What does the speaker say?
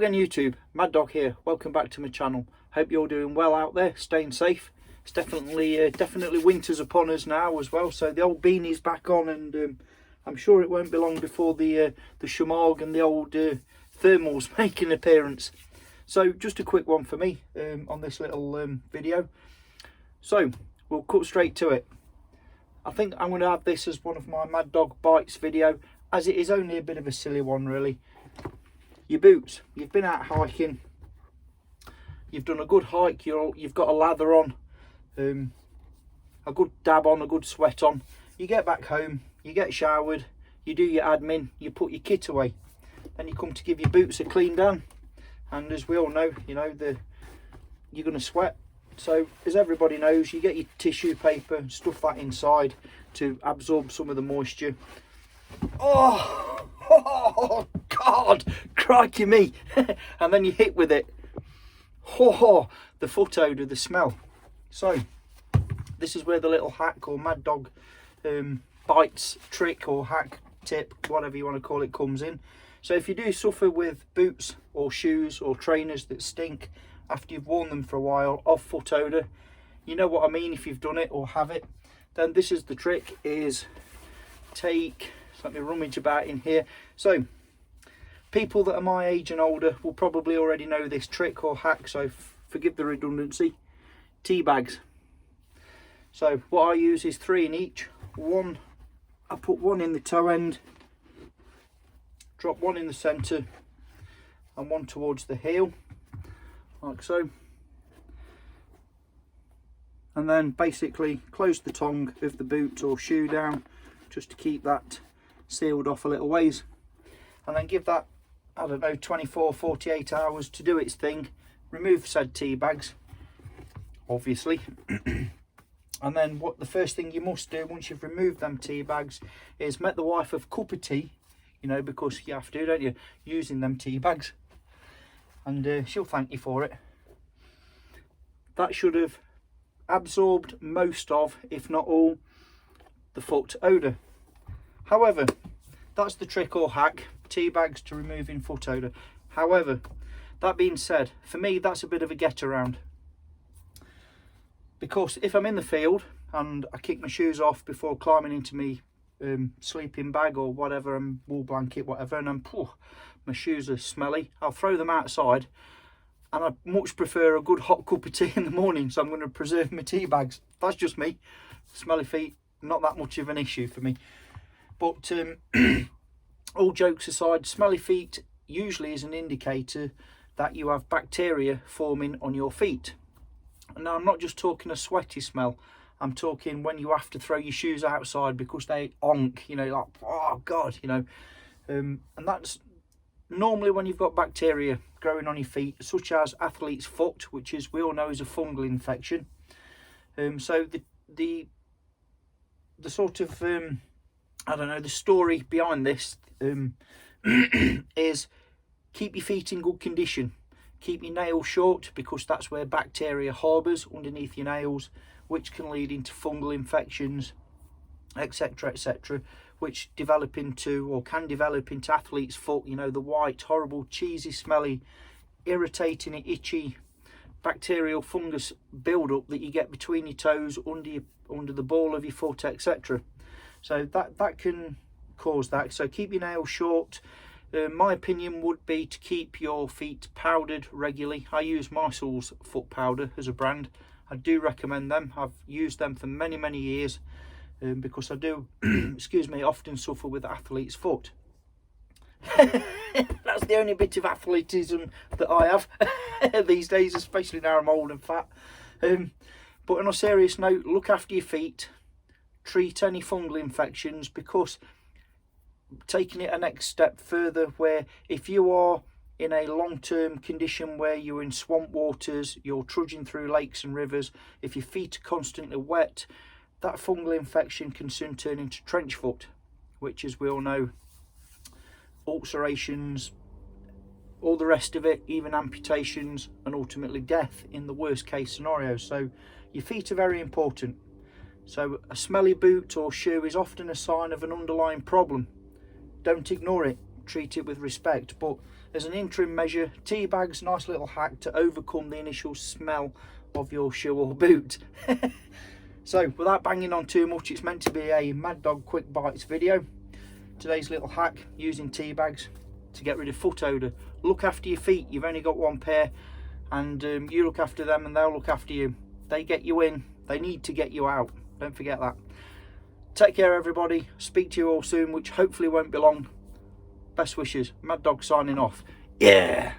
again YouTube, Mad Dog here. Welcome back to my channel. Hope you're doing well out there, staying safe. It's definitely winter's upon us now as well, so the old beanie's back on, and I'm sure it won't be long before the shamog and the old thermals make an appearance. So just a quick one for me on this little video. So we'll cut straight to it. I think I'm going to have this as one of my Mad Dog Bites video, as it is only a bit of a silly one really. Your boots, you've been out hiking, you've done a good hike, you've got a lather on, a good dab on, a good sweat on. You get back home, you get showered, you do your admin, you put your kit away, then you come to give your boots a clean down, and as we all know, you're going to sweat. So as everybody knows, you get your tissue paper and stuff that inside to absorb some of the moisture. Oh God, crikey me. And then you hit with it. Oh, the foot odour, the smell. So this is where the little hack or Mad Dog bites trick or hack tip, whatever you want to call it, comes in. So if you do suffer with boots or shoes or trainers that stink after you've worn them for a while, of foot odour, you know what I mean if you've done it or have it, then this is the trick. Is take, let me rummage about in here. So people that are my age and older will probably already know this trick or hack, so forgive the redundancy. Tea bags. So what I use is 3 in each. One, I put one in the toe end, drop one in the centre, and one towards the heel, like so. And then basically close the tongue of the boot or shoe down, just to keep that sealed off a little ways, and then give that, I don't know, 24-48 hours to do its thing. Remove said tea bags, obviously. And then the first thing you must do once you've removed them tea bags is make the wife a cup of tea, because you have to, don't you, using them tea bags, and she'll thank you for it. That should have absorbed most of, if not all, the foot odour. However, that's the trick or hack, tea bags to removing foot odour. However, that being said, for me that's a bit of a get around, because if I'm in the field and I kick my shoes off before climbing into my sleeping bag or whatever, wool blanket, whatever, and my shoes are smelly, I'll throw them outside, and I much prefer a good hot cup of tea in the morning, so I'm going to preserve my tea bags. That's just me. Smelly feet, not that much of an issue for me. But all jokes aside, smelly feet usually is an indicator that you have bacteria forming on your feet. And now I'm not just talking a sweaty smell, I'm talking when you have to throw your shoes outside because they onk, like, oh God, and that's normally when you've got bacteria growing on your feet, such as athlete's foot, which is, we all know, is a fungal infection. So the sort of I don't know, the story behind this is keep your feet in good condition. Keep your nails short, because that's where bacteria harbours, underneath your nails, which can lead into fungal infections, etc, etc, which develop into, or can develop into, athlete's foot. The white, horrible, cheesy, smelly, irritating, itchy bacterial fungus build-up that you get between your toes, under the ball of your foot, etc. So that can cause that. So keep your nails short. My opinion would be to keep your feet powdered regularly. I use Mysol's foot powder as a brand. I do recommend them. I've used them for many years, because I do excuse me, often suffer with athlete's foot. That's the only bit of athleticism that I have these days, especially now I'm old and fat. But on a serious note, look after your feet, treat any fungal infections, because taking it a next step further, where if you are in a long-term condition where you're in swamp waters, you're trudging through lakes and rivers, if your feet are constantly wet, that fungal infection can soon turn into trench foot, which, as we all know, ulcerations, all the rest of it, even amputations, and ultimately death in the worst case scenario. So your feet are very important. So a smelly boot or shoe is often a sign of an underlying problem. Don't ignore it. treat it with respect. But as an interim measure, tea bags, nice little hack to overcome the initial smell of your shoe or boot. So without banging on too much, it's meant to be a Mad Dog Quick Bites video. Today's little hack, using tea bags to get rid of foot odour. Look after your feet. You've only got one pair, and you look after them and they'll look after you. They get you in, they need to get you out. Don't forget that. Take care, everybody. Speak to you all soon, which hopefully won't be long. Best wishes. Mad Dog signing off. Yeah.